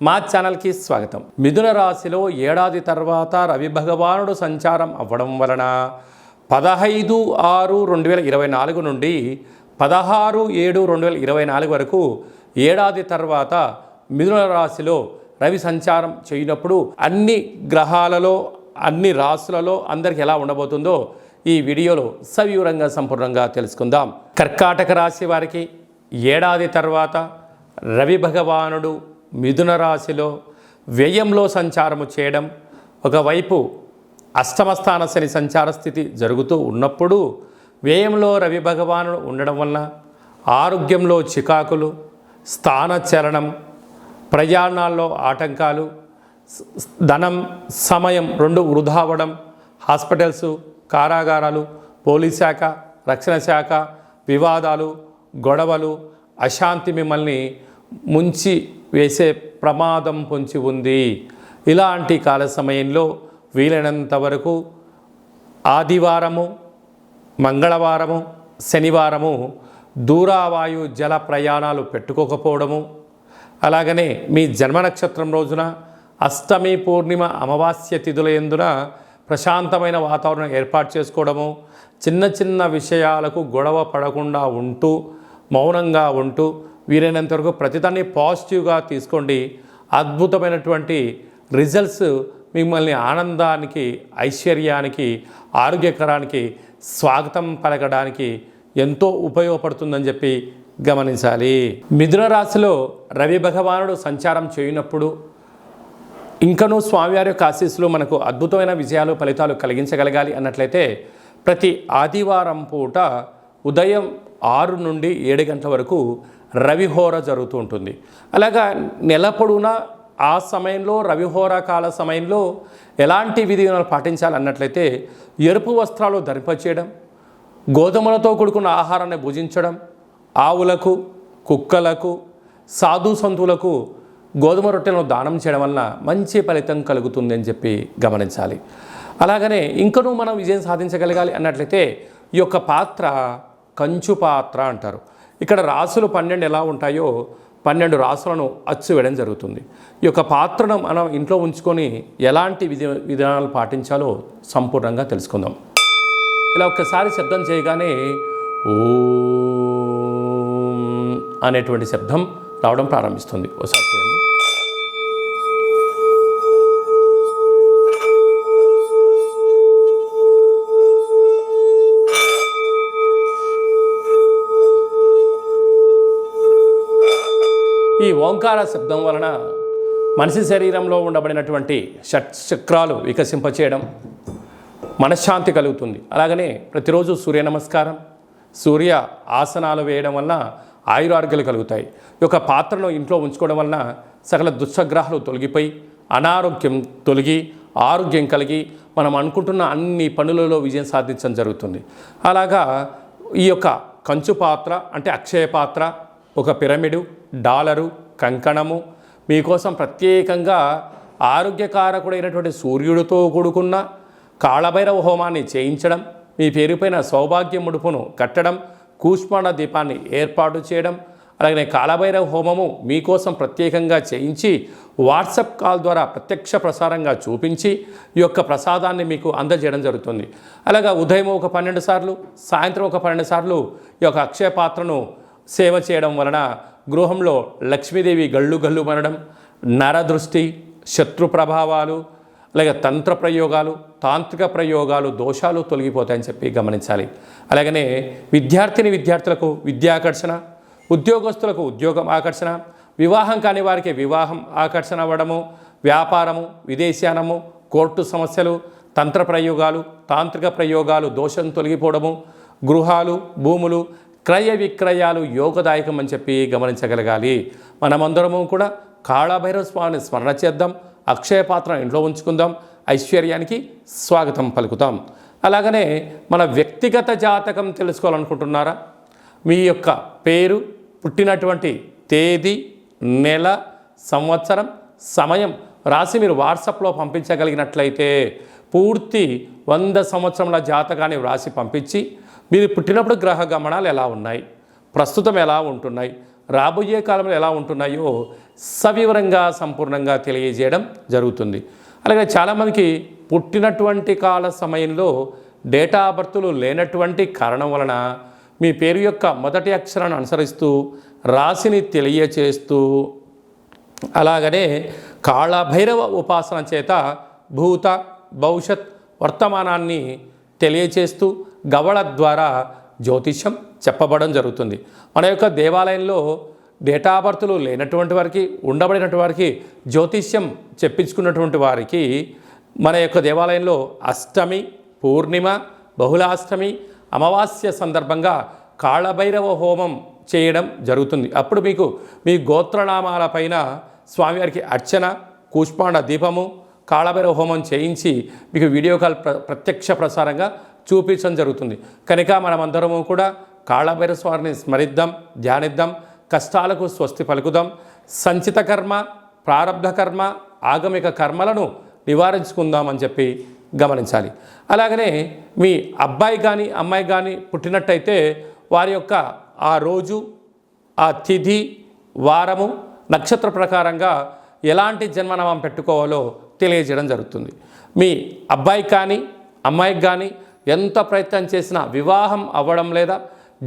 మా ఛానల్కి స్వాగతం. మిథున రాశిలో ఏడాది తర్వాత రవి భగవానుడు సంచారం అవ్వడం వలన 15/6/2024 నుండి 16/7/2024 వరకు ఏడాది తర్వాత మిథున రాశిలో రవి సంచారం చేయనప్పుడు అన్ని గ్రహాలలో అన్ని రాశులలో అందరికి ఎలా ఉండబోతుందో ఈ వీడియోలో సవివరంగా సంపూర్ణంగా తెలుసుకుందాం. కర్కాటక రాశి వారికి ఏడాది తర్వాత రవి భగవానుడు మిథున రాశిలో వ్యయంలో సంచారము చేయడం, ఒకవైపు అష్టమస్థాన శని సంచార స్థితి జరుగుతూ ఉన్నప్పుడు వ్యయంలో రవి భగవానుడు ఉండడం వలన ఆరోగ్యంలో చికాకులు, స్థానచలనం, ప్రయాణాల్లో ఆటంకాలు, ధనం సమయం రెండు వృధా అవ్వడం, హాస్పిటల్స్, కారాగారాలు, పోలీస్ శాఖ, రక్షణ శాఖ, వివాదాలు, గొడవలు, అశాంతి మిమ్మల్ని ముంచి వేసే ప్రమాదం పొంచి ఉంది. ఇలాంటి కాల సమయంలో వీలైనంత వరకు ఆదివారము, మంగళవారము, శనివారము దూరావాయు జల ప్రయాణాలు పెట్టుకోకపోవడము, అలాగనే మీ జన్మ నక్షత్రం రోజున అష్టమి, పూర్ణిమ, అమావాస్య తిథుల యందున ప్రశాంతమైన వాతావరణం ఏర్పాటు చేసుకోవడము, చిన్న చిన్న విషయాలకు గొడవ పడకుండా ఉంటూ మౌనంగా ఉంటూ వీలైనంత వరకు ప్రతిదాన్ని పాజిటివ్గా తీసుకోండి. అద్భుతమైనటువంటి రిజల్ట్స్ మిమ్మల్ని ఆనందానికి, ఐశ్వర్యానికి, ఆరోగ్యకరానికి స్వాగతం పలకడానికి ఎంతో ఉపయోగపడుతుందని చెప్పి గమనించాలి. మిథున రాశిలో రవి భగవానుడు సంచారం చేయనప్పుడు ఇంకనూ స్వామివారి యొక్క ఆశీస్సులు మనకు అద్భుతమైన విజయాలు, ఫలితాలు కలిగించగలగాలి అన్నట్లయితే ప్రతి ఆదివారం పూట ఉదయం 6 నుండి 7 గంటల వరకు రవిహోర జరుగుతూ ఉంటుంది. అలాగా నెల పొడవునా ఆ సమయంలో రవిహోర కాల సమయంలో ఎలాంటి విధి విధానాలు పాటించాలన్నట్లయితే ఎరుపు వస్త్రాలు ధరింపచేయడం, గోధుమలతో కూడుకున్న ఆహారాన్ని భుజించడం, ఆవులకు, కుక్కలకు, సాధు సంతులకు గోధుమ రొట్టెలను దానం చేయడం వలన మంచి ఫలితం కలుగుతుంది అని చెప్పి గమనించాలి. అలాగనే ఇంకనూ మనం విజయం సాధించగలగాలి అన్నట్లయితే ఈ యొక్క పాత్ర కంచు పాత్ర అంటారు. ఇక్కడ రాసులు 12 ఎలా ఉంటాయో 12 రాసులను అచ్చు వేయడం జరుగుతుంది. ఈ యొక్క పాత్రను మనం ఇంట్లో ఉంచుకొని ఎలాంటి విధానాలు పాటించాలో సంపూర్ణంగా తెలుసుకుందాం. ఇలా ఒక్కసారి శబ్దం చేయగానే ఓం అనేటువంటి శబ్దం రావడం ప్రారంభిస్తుంది. ఒకసారి చూడండి. ఈ ఓంకార శబ్దం వలన మనిషి శరీరంలో ఉండబడినటువంటి షట్చక్రాలు వికసింపచేయడం, మనశ్శాంతి కలుగుతుంది. అలాగనే ప్రతిరోజు సూర్య నమస్కారం, సూర్య ఆసనాలు వేయడం వలన ఆయురారోగ్యాలు కలుగుతాయి. ఈ యొక్క పాత్రను ఇంట్లో ఉంచుకోవడం వలన సకల దుష్టగ్రహాలు తొలగిపోయి అనారోగ్యం తొలగి ఆరోగ్యం కలిగి మనం అనుకుంటున్న అన్ని పనులలో విజయం సాధించడం జరుగుతుంది. అలాగా ఈ యొక్క కంచు పాత్ర అంటే అక్షయ పాత్ర, ఒక పిరమిడు, డాలరు, కంకణము మీకోసం ప్రత్యేకంగా ఆరోగ్యకారకుడైనటువంటి సూర్యుడితో కూడుకున్న కాళభైరవ హోమాన్ని చేయించడం, మీ పేరుపైన సౌభాగ్య ముడుపును కట్టడం, కూష్మాండ దీపాన్ని ఏర్పాటు చేయడం, అలాగే కాళభైరవ హోమము మీకోసం ప్రత్యేకంగా చేయించి వాట్సాప్ కాల్ ద్వారా ప్రత్యక్ష ప్రసారంగా చూపించి ఈ యొక్క ప్రసాదాన్ని మీకు అందజేయడం జరుగుతుంది. అలాగా ఉదయం ఒక 12 సార్లు, సాయంత్రం ఒక 12 సార్లు ఈ యొక్క అక్షయ పాత్రను సేవ చేయడం వలన గృహంలో లక్ష్మీదేవి గళ్ళు గళ్ళు మనడం, నరదృష్టి, శత్రు ప్రభావాలు, అలాగే తంత్ర ప్రయోగాలు, తాంత్రిక ప్రయోగాలు, దోషాలు తొలగిపోతాయని చెప్పి గమనించాలి. అలాగనే విద్యార్థులకు విద్యాకర్షణ, ఉద్యోగస్తులకు ఉద్యోగం ఆకర్షణ, వివాహం కాని వారికి వివాహం ఆకర్షణ అవ్వడము, వ్యాపారము, విదేశానము, కోర్టు సమస్యలు, తంత్ర ప్రయోగాలు, తాంత్రిక ప్రయోగాలు దోషం తొలగిపోవడము, గృహాలు, భూములు, క్రయ విక్రయాలు యోగదాయకం అని చెప్పి గమనించగలగాలి. మనమందరము కూడా కాళభైరవ స్వామిని స్మరణ చేద్దాం, అక్షయ పాత్ర ఇంట్లో ఉంచుకుందాం, ఐశ్వర్యానికి స్వాగతం పలుకుతాం. అలాగనే మన వ్యక్తిగత జాతకం తెలుసుకోవాలనుకుంటున్నారా? మీ యొక్క పేరు, పుట్టినటువంటి తేదీ, నెల, సంవత్సరం, సమయం రాసి మీరు వాట్సాప్లో పంపించగలిగినట్లయితే పూర్తి 100 సంవత్సరముల జాతకాన్ని వ్రాసి పంపించి మీరు పుట్టినప్పుడు గ్రహ గమనాలు ఎలా ఉన్నాయి, ప్రస్తుతం ఎలా ఉంటున్నాయి, రాబోయే కాలంలో ఎలా ఉంటున్నాయో సవివరంగా సంపూర్ణంగా తెలియజేయడం జరుగుతుంది. అలాగే చాలామందికి పుట్టినటువంటి కాల సమయంలో డేటా ఆఫ్ బర్త్లు లేనటువంటి కారణం వలన మీ పేరు యొక్క మొదటి అక్షరాన్ని అనుసరిస్తూ రాశిని తెలియచేస్తూ అలాగనే కాళభైరవ ఉపాసన చేత భూత భవిష్యత్ వర్తమానాన్ని తెలియచేస్తూ గవళ ద్వారా జ్యోతిష్యం చెప్పబడడం జరుగుతుంది. మన యొక్క దేవాలయంలో డేటా ఆఫ్ బర్త్లు లేనటువంటి వారికి, ఉండబడినటువంటి వారికి జ్యోతిష్యం చెప్పించుకున్నటువంటి వారికి మన యొక్క దేవాలయంలో అష్టమి, పూర్ణిమ, బహుళాష్టమి, అమావాస్య సందర్భంగా కాళభైరవ హోమం చేయడం జరుగుతుంది. అప్పుడు మీకు మీ గోత్రనామాల పైన స్వామివారికి అర్చన, కూష్మాండ దీపము, కాళభైరవ హోమం చేయించి మీకు వీడియో కాల్ ప్రత్యక్ష ప్రసారంగా చూపించడం జరుగుతుంది. కనుక మనమందరము కూడా కాళభైరవ స్వామిని స్మరిద్దాం, ధ్యానిద్దాం, కష్టాలకు స్వస్తి పలుకుదాం, సంచిత కర్మ, ప్రారబ్ధ కర్మ, ఆగమిక కర్మలను నివారించుకుందామని చెప్పి గమనించాలి. అలాగనే మీ అబ్బాయి కానీ అమ్మాయి కానీ పుట్టినట్టయితే వారి యొక్క ఆ రోజు, ఆ తిథి, వారము, నక్షత్ర ప్రకారంగా ఎలాంటి జన్మనామం పెట్టుకోవాలో తెలియజేయడం జరుగుతుంది. మీ అబ్బాయికి కానీ అమ్మాయికి కానీ ఎంత ప్రయత్నం చేసినా వివాహం అవ్వడం లేదా,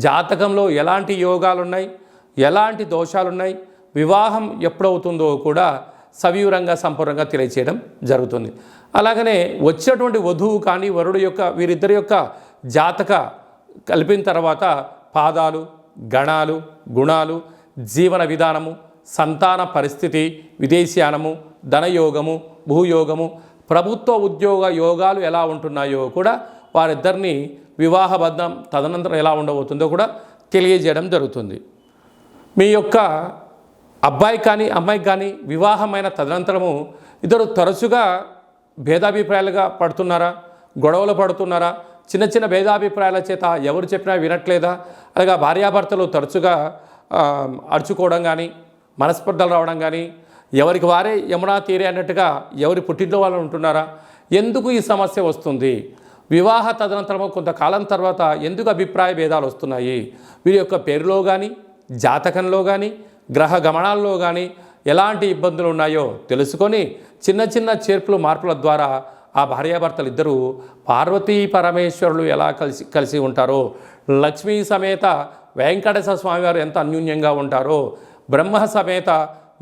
జాతకంలో ఎలాంటి యోగాలు ఉన్నాయి, ఎలాంటి దోషాలున్నాయి, వివాహం ఎప్పుడవుతుందో కూడా సవివరంగా సంపూర్ణంగా తెలియచేయడం జరుగుతుంది. అలాగనే వచ్చినటువంటి వధువు కానీ వరుడు యొక్క వీరిద్దరి యొక్క జాతక కలిపిన తర్వాత పాదాలు, గణాలు, గుణాలు, జీవన విధానము, సంతాన పరిస్థితి, విదేశీయానము, ధనయోగము, భూయోగము, ప్రభుత్వ ఉద్యోగ యోగాలు ఎలా ఉంటున్నాయో కూడా వారిద్దరిని వివాహబద్ధం తదనంతరం ఎలా ఉండబోతుందో కూడా తెలియజేయడం జరుగుతుంది. మీ యొక్క అబ్బాయి కానీ అమ్మాయికి కానీ వివాహమైన తదనంతరము ఇద్దరు తరచుగా భేదాభిప్రాయాలుగా పడుతున్నారా, గొడవలు పడుతున్నారా, చిన్న చిన్న భేదాభిప్రాయాల చేత ఎవరు చెప్పినా వినట్లేదా, అలాగే భార్యాభర్తలు తరచుగా అరుచుకోవడం కానీ, మనస్పర్ధలు రావడం కానీ, ఎవరికి వారే యమునా తీరే అన్నట్టుగా ఎవరి పుట్టింట్లో వాళ్ళు ఉంటున్నారా, ఎందుకు ఈ సమస్య వస్తుంది, వివాహ తదనంతరము కొంతకాలం తర్వాత ఎందుకు అభిప్రాయ భేదాలు వస్తున్నాయి, వీరి యొక్క పేరులో కానీ జాతకంలో కానీ గ్రహ గమనాల్లో కానీ ఎలాంటి ఇబ్బందులు ఉన్నాయో తెలుసుకొని చిన్న చిన్న చేర్పులు మార్పుల ద్వారా ఆ భార్యాభర్తలు ఇద్దరూ పార్వతీ పరమేశ్వరులు ఎలా కలిసి ఉంటారో, లక్ష్మీ సమేత వెంకటేశ్వర స్వామివారు ఎంత అన్యోన్యంగా ఉంటారో, బ్రహ్మ సమేత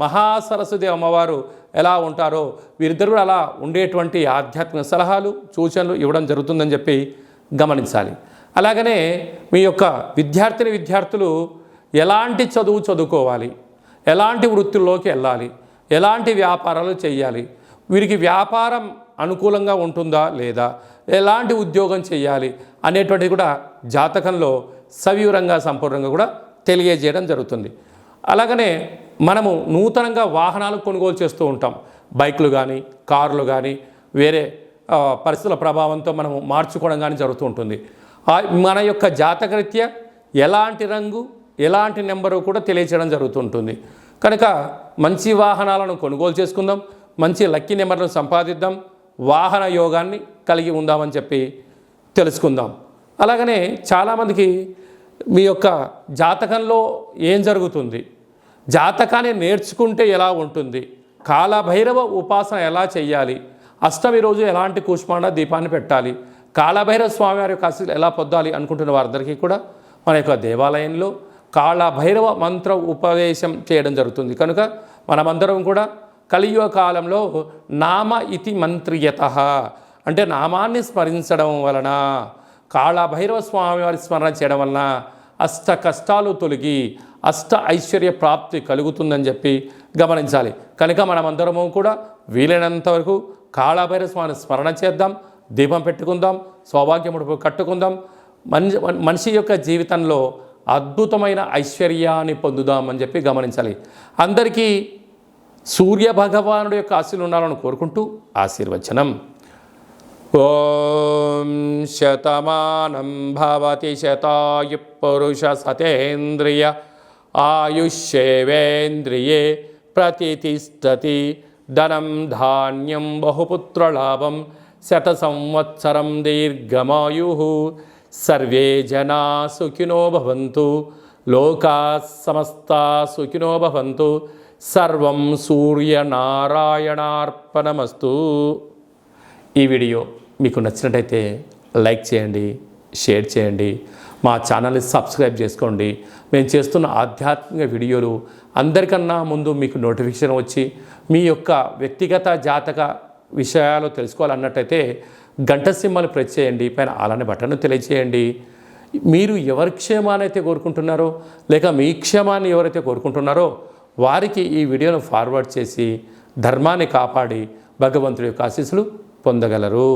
మహాసరస్వతి అమ్మవారు ఎలా ఉంటారో వీరిద్దరూ అలా ఉండేటువంటి ఆధ్యాత్మిక సలహాలు, సూచనలు ఇవ్వడం జరుగుతుందని చెప్పి గమనించాలి. అలాగనే మీ యొక్క విద్యార్థులు ఎలాంటి చదువు చదువుకోవాలి, ఎలాంటి వృత్తుల్లోకి వెళ్ళాలి, ఎలాంటి వ్యాపారాలు చేయాలి, వీరికి వ్యాపారం అనుకూలంగా ఉంటుందా లేదా, ఎలాంటి ఉద్యోగం చేయాలి అనేటువంటిది కూడా జాతకంలో సవివరంగా సంపూర్ణంగా కూడా తెలియజేయడం జరుగుతుంది. అలాగనే మనము నూతనంగా వాహనాలు కొనుగోలు చేస్తూ ఉంటాం. బైకులు కానీ కార్లు కానీ వేరే పరిస్థితుల ప్రభావంతో మనము మార్చుకోవడం కానీ జరుగుతూ ఉంటుంది. మన యొక్క జాతకరీత్యా ఎలాంటి రంగు, ఎలాంటి నెంబరు కూడా తెలియచేయడం జరుగుతుంటుంది. కనుక మంచి వాహనాలను కొనుగోలు చేసుకుందాం, మంచి లక్కీ నెంబర్లను సంపాదిద్దాం, వాహన యోగాన్ని కలిగి ఉందామని చెప్పి తెలుసుకుందాం. అలాగనే చాలామందికి మీ యొక్క జాతకంలో ఏం జరుగుతుంది, జాతకాన్ని నేర్చుకుంటే ఎలా ఉంటుంది, కాళభైరవ ఉపాసన ఎలా చేయాలి, అష్టమి రోజు ఎలాంటి కూష్మాండ దీపాన్ని పెట్టాలి, కాళభైరవ స్వామివారి యొక్క ఆశీస్సులు ఎలా పొందాలి అనుకుంటున్న వారందరికీ కూడా మన యొక్క దేవాలయంలో కాళభైరవ మంత్ర ఉపదేశం చేయడం జరుగుతుంది. కనుక మనమందరం కూడా కలియుగ కాలంలో నామ ఇతి మంత్రియత అంటే నామాన్ని స్మరించడం వలన, కాళభైరవ స్వామివారి స్మరణ చేయడం వలన అష్ట కష్టాలు తొలగి అష్ట ఐశ్వర్య ప్రాప్తి కలుగుతుందని చెప్పి గమనించాలి. కనుక మనమందరము కూడా వీలైనంత వరకు కాళభైరవ స్వామిని స్మరణ చేద్దాం, దీపం పెట్టుకుందాం, సౌభాగ్యముడు కట్టుకుందాం, మనిషి యొక్క జీవితంలో అద్భుతమైన ఐశ్వర్యాన్ని పొందుదామని చెప్పి గమనించాలి. అందరికీ సూర్య భగవానుడి యొక్క ఆశీస్సులు ఉండాలని కోరుకుంటూ ఆశీర్వచనం. ఓం శతమానం భవతి శతాయు పురుష సతేంద్రియ ఆయుష్యేవేంద్రియే ప్రతితిష్టతి ధనం ధాన్యం బహుపుత్రలాభం శత సంవత్సరం దీర్ఘమాయు సర్వే జనా సుఖినో భవంతు లోకా సమస్తా సుఖినో భవంతు. సర్వం సూర్యనారాయణార్పణమస్తు. ఈ వీడియో మీకు నచ్చినట్టయితే లైక్ చేయండి, షేర్ చేయండి, మా ఛానల్ని సబ్స్క్రైబ్ చేసుకోండి. మేము చేస్తున్న ఆధ్యాత్మిక వీడియోలు అందరికన్నా ముందు మీకు నోటిఫికేషన్ వచ్చి మీ యొక్క వ్యక్తిగత జాతక విషయాలు తెలుసుకోవాలన్నట్టయితే గంట సింబల్ ప్రెస్ చేయండి, పైన అలానే బటన్ను తెలియజేయండి. మీరు ఎవరి క్షేమాన్ని అయితే కోరుకుంటున్నారో లేక మీ క్షేమాన్ని ఎవరైతే కోరుకుంటున్నారో వారికి ఈ వీడియోను ఫార్వర్డ్ చేసి ధర్మాన్ని కాపాడి భగవంతుడి యొక్క ఆశీస్సులు పొందగలరు.